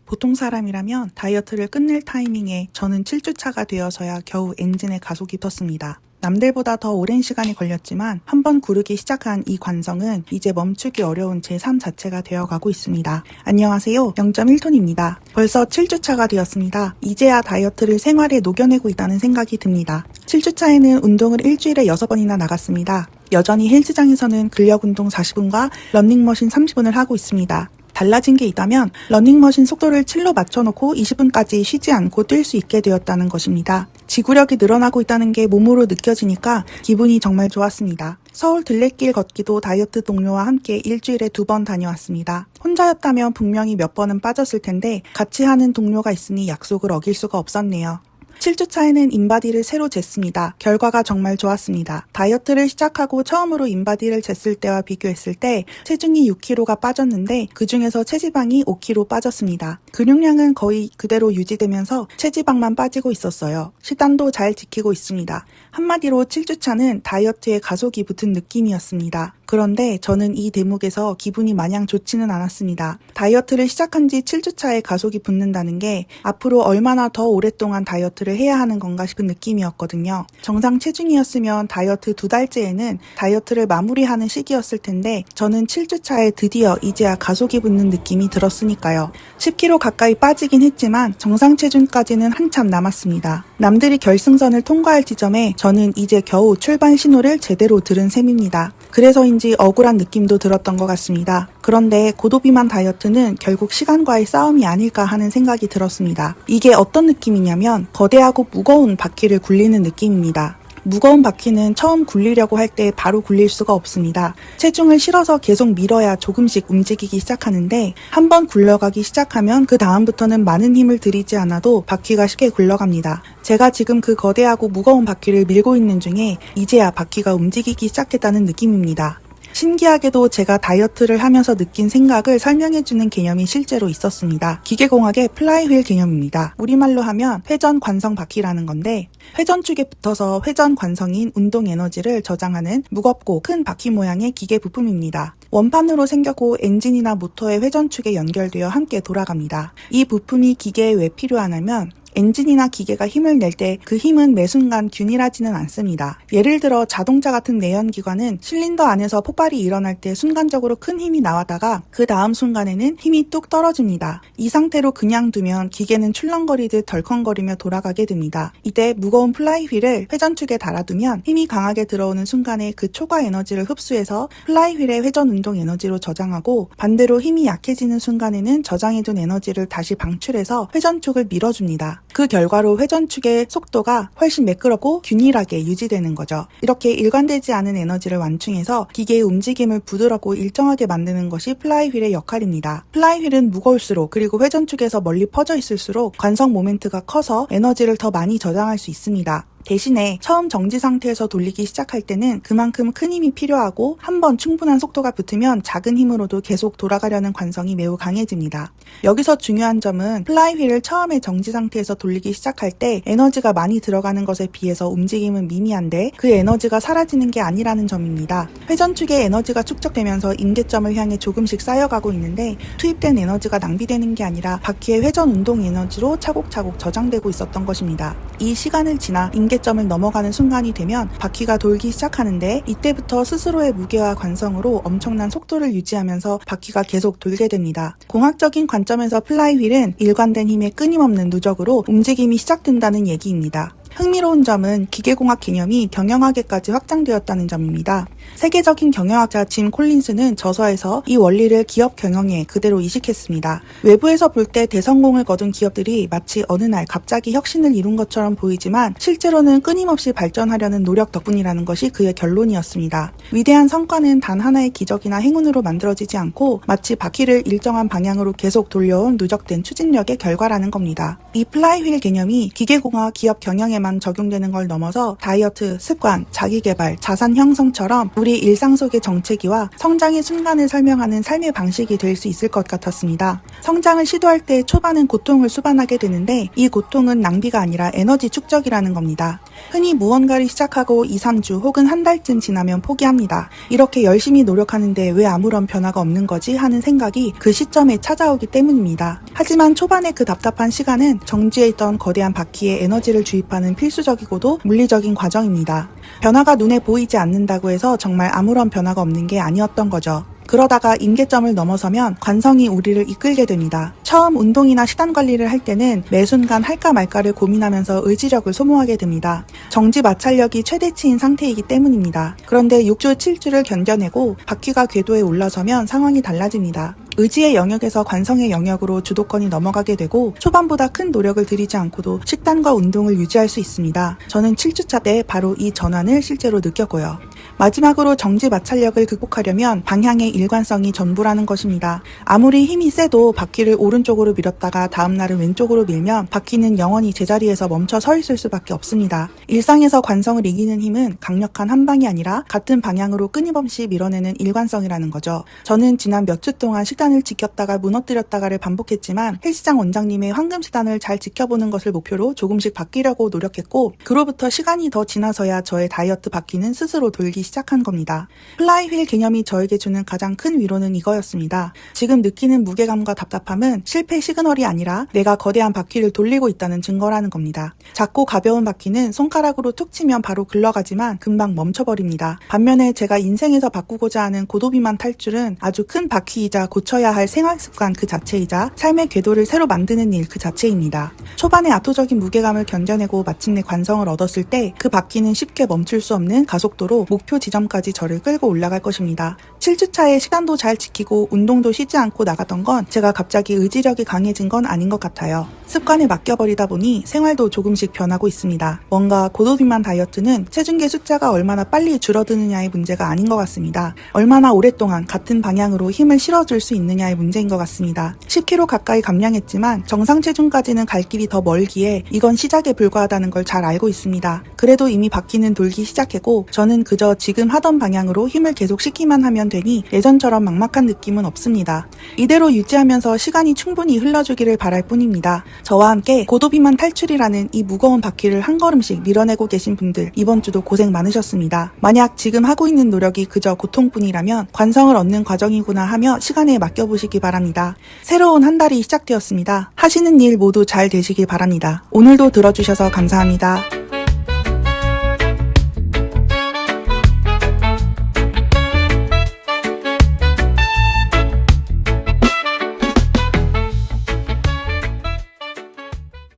보통 사람이라면 다이어트를 끝낼 타이밍에 저는 7주차가 되어서야 겨우 엔진에 가속이 붙었습니다. 남들보다 더 오랜 시간이 걸렸지만 한번 구르기 시작한 이 관성은 이제 멈추기 어려운 제 삶 자체가 되어가고 있습니다. 안녕하세요. 0.1톤입니다. 벌써 7주차가 되었습니다. 이제야 다이어트를 생활에 녹여내고 있다는 생각이 듭니다. 7주차에는 운동을 일주일에 6번이나 나갔습니다. 여전히 헬스장에서는 근력운동 40분과 러닝머신 30분을 하고 있습니다. 달라진 게 있다면 러닝머신 속도를 7로 맞춰놓고 20분까지 쉬지 않고 뛸 수 있게 되었다는 것입니다. 지구력이 늘어나고 있다는 게 몸으로 느껴지니까 기분이 정말 좋았습니다. 서울 들레길 걷기도 다이어트 동료와 함께 일주일에 2번 다녀왔습니다. 혼자였다면 분명히 몇 번은 빠졌을 텐데 같이 하는 동료가 있으니 약속을 어길 수가 없었네요. 7주차에는 인바디를 새로 쟀습니다. 결과가 정말 좋았습니다. 다이어트를 시작하고 처음으로 인바디를 쟀을 때와 비교했을 때 체중이 6kg가 빠졌는데 그 중에서 체지방이 5kg 빠졌습니다. 근육량은 거의 그대로 유지되면서 체지방만 빠지고 있었어요. 식단도 잘 지키고 있습니다. 한마디로 7주차는 다이어트에 가속이 붙은 느낌이었습니다. 그런데 저는 이 대목에서 기분이 마냥 좋지는 않았습니다. 다이어트를 시작한 지 7주차에 가속이 붙는다는 게 앞으로 얼마나 더 오랫동안 다이어트를 해야 하는 건가 싶은 느낌이었거든요. 정상 체중이었으면 다이어트 2달째에는 다이어트를 마무리하는 시기였을 텐데 저는 7주차에 드디어 이제야 가속이 붙는 느낌이 들었으니까요. 10kg 가까이 빠지긴 했지만 정상 체중까지는 한참 남았습니다. 남들이 결승선을 통과할 지점에 저는 이제 겨우 출발 신호를 제대로 들은 셈입니다. 그래서인지 억울한 느낌도 들었던 것 같습니다. 그런데 고도비만 다이어트는 결국 시간과의 싸움이 아닐까 하는 생각이 들었습니다. 이게 어떤 느낌이냐면 거대하고 무거운 바퀴를 굴리는 느낌입니다. 무거운 바퀴는 처음 굴리려고 할 때 바로 굴릴 수가 없습니다. 체중을 실어서 계속 밀어야 조금씩 움직이기 시작하는데 한번 굴러가기 시작하면 그 다음부터는 많은 힘을 들이지 않아도 바퀴가 쉽게 굴러갑니다. 제가 지금 그 거대하고 무거운 바퀴를 밀고 있는 중에 이제야 바퀴가 움직이기 시작했다는 느낌입니다. 신기하게도 제가 다이어트를 하면서 느낀 생각을 설명해주는 개념이 실제로 있었습니다. 기계공학의 플라이휠 개념입니다. 우리말로 하면 회전 관성 바퀴라는 건데 회전축에 붙어서 회전 관성인 운동 에너지를 저장하는 무겁고 큰 바퀴 모양의 기계 부품입니다. 원판으로 생겼고 엔진이나 모터의 회전축에 연결되어 함께 돌아갑니다. 이 부품이 기계에 왜 필요하냐면 엔진이나 기계가 힘을 낼 때 그 힘은 매 순간 균일하지는 않습니다. 예를 들어 자동차 같은 내연기관은 실린더 안에서 폭발이 일어날 때 순간적으로 큰 힘이 나왔다가 그 다음 순간에는 힘이 뚝 떨어집니다. 이 상태로 그냥 두면 기계는 출렁거리듯 덜컹거리며 돌아가게 됩니다. 이때 무거운 플라이휠을 회전축에 달아두면 힘이 강하게 들어오는 순간에 그 초과 에너지를 흡수해서 플라이휠의 회전 운동 에너지로 저장하고 반대로 힘이 약해지는 순간에는 저장해둔 에너지를 다시 방출해서 회전축을 밀어줍니다. 그 결과로 회전축의 속도가 훨씬 매끄럽고 균일하게 유지되는 거죠. 이렇게 일관되지 않은 에너지를 완충해서 기계의 움직임을 부드럽고 일정하게 만드는 것이 플라이휠의 역할입니다. 플라이휠은 무거울수록 그리고 회전축에서 멀리 퍼져 있을수록 관성 모멘트가 커서 에너지를 더 많이 저장할 수 있습니다. 대신에 처음 정지 상태에서 돌리기 시작할 때는 그만큼 큰 힘이 필요하고 한번 충분한 속도가 붙으면 작은 힘으로도 계속 돌아가려는 관성이 매우 강해집니다. 여기서 중요한 점은 플라이휠을 처음에 정지 상태에서 돌리기 시작할 때 에너지가 많이 들어가는 것에 비해서 움직임은 미미한데 그 에너지가 사라지는 게 아니라는 점입니다. 회전축에 에너지가 축적되면서 임계점을 향해 조금씩 쌓여가고 있는데 투입된 에너지가 낭비되는 게 아니라 바퀴의 회전 운동 에너지로 차곡차곡 저장되고 있었던 것입니다. 이 시간을 지나 임계점을 넘어가는 순간이 되면 바퀴가 돌기 시작하는데 이때부터 스스로의 무게와 관성으로 엄청난 속도를 유지하면서 바퀴가 계속 돌게 됩니다. 공학적인 관점에서 플라이휠은 일관된 힘의 끊임없는 누적으로 움직임이 시작된다는 얘기입니다. 흥미로운 점은 기계공학 개념이 경영학에까지 확장되었다는 점입니다. 세계적인 경영학자 짐 콜린스는 저서에서 이 원리를 기업 경영에 그대로 이식했습니다. 외부에서 볼 때 대성공을 거둔 기업들이 마치 어느 날 갑자기 혁신을 이룬 것처럼 보이지만 실제로는 끊임없이 발전하려는 노력 덕분이라는 것이 그의 결론이었습니다. 위대한 성과는 단 하나의 기적이나 행운으로 만들어지지 않고 마치 바퀴를 일정한 방향으로 계속 돌려온 누적된 추진력의 결과라는 겁니다. 이 플라이휠 개념이 기계공학 기업 경영에만 적용되는 걸 넘어서 다이어트, 습관, 자기개발, 자산 형성처럼 우리 일상 속의 정체기와 성장의 순간을 설명하는 삶의 방식이 될 수 있을 것 같았습니다. 성장을 시도할 때 초반은 고통을 수반하게 되는데 이 고통은 낭비가 아니라 에너지 축적이라는 겁니다. 흔히 무언가를 시작하고 2, 3주 혹은 한 달쯤 지나면 포기합니다. 이렇게 열심히 노력하는데 왜 아무런 변화가 없는 거지 하는 생각이 그 시점에 찾아오기 때문입니다. 하지만 초반의 그 답답한 시간은 정지해 있던 거대한 바퀴에 에너지를 주입하는 필수적이고도 물리적인 과정입니다. 변화가 눈에 보이지 않는다고 해서 정말 아무런 변화가 없는 게 아니었던 거죠. 그러다가 임계점을 넘어서면 관성이 우리를 이끌게 됩니다. 처음 운동이나 식단 관리를 할 때는 매 순간 할까 말까를 고민하면서 의지력을 소모하게 됩니다. 정지 마찰력이 최대치인 상태이기 때문입니다. 그런데 6주, 7주를 견뎌내고 바퀴가 궤도에 올라서면 상황이 달라집니다. 의지의 영역에서 관성의 영역으로 주도권이 넘어가게 되고 초반보다 큰 노력을 들이지 않고도 식단과 운동을 유지할 수 있습니다. 저는 7주차 때 바로 이 전환을 실제로 느꼈고요. 마지막으로 정지 마찰력을 극복하려면 방향의 일관성이 전부라는 것입니다. 아무리 힘이 세도 바퀴를 오른쪽으로 밀었다가 다음날은 왼쪽으로 밀면 바퀴는 영원히 제자리에서 멈춰 서 있을 수밖에 없습니다. 일상에서 관성을 이기는 힘은 강력한 한 방이 아니라 같은 방향으로 끊임없이 밀어내는 일관성이라는 거죠. 저는 지난 몇 주 동안 식단을 지켰다가 무너뜨렸다가를 반복했지만 헬스장 원장님의 황금 식단을 잘 지켜보는 것을 목표로 조금씩 바뀌려고 노력했고 그로부터 시간이 더 지나서야 저의 다이어트 바퀴는 스스로 돌기 시작한 겁니다. 플라이휠 개념이 저에게 주는 가장 큰 위로는 이거였습니다. 지금 느끼는 무게감과 답답함은 실패 시그널이 아니라 내가 거대한 바퀴를 돌리고 있다는 증거라는 겁니다. 작고 가벼운 바퀴는 손가락으로 툭 치면 바로 굴러가지만 금방 멈춰버립니다. 반면에 제가 인생에서 바꾸고자 하는 고도비만 탈출은 아주 큰 바퀴이자 고쳐야 할 생활습관 그 자체이자 삶의 궤도를 새로 만드는 일 그 자체입니다. 초반에 압도적인 무게감을 견뎌내고 마침내 관성을 얻었을 때 그 바퀴는 쉽게 멈출 수 없는 가속도로 목표 지점까지 저를 끌고 올라갈 것입니다. 7주차에 식단도 잘 지키고 운동도 쉬지 않고 나가던 건 제가 갑자기 의지력이 강해진 건 아닌 것 같아요. 습관에 맡겨버리다 보니 생활도 조금씩 변하고 있습니다. 뭔가 고도비만 다이어트는 체중계 숫자가 얼마나 빨리 줄어드느냐의 문제가 아닌 것 같습니다. 얼마나 오랫동안 같은 방향으로 힘을 실어줄 수 있느냐의 문제인 것 같습니다. 10kg 가까이 감량했지만 정상 체중까지는 갈 길이 더 멀기에 이건 시작에 불과하다는 걸 잘 알고 있습니다. 그래도 이미 바퀴는 돌기 시작했고 저는 그저 지금 하던 방향으로 힘을 계속 싣기만 하면 되니 예전처럼 막막한 느낌은 없습니다. 이대로 유지하면서 시간이 충분히 흘러주기를 바랄 뿐입니다. 저와 함께 고도비만 탈출이라는 이 무거운 바퀴를 한 걸음씩 밀어내고 계신 분들 이번 주도 고생 많으셨습니다. 만약 지금 하고 있는 노력이 그저 고통뿐이라면 관성을 얻는 과정이구나 하며 시간에 맡겨보시기 바랍니다. 새로운 한 달이 시작되었습니다. 하시는 일 모두 잘 되시길 바랍니다. 오늘도 들어주셔서 감사합니다.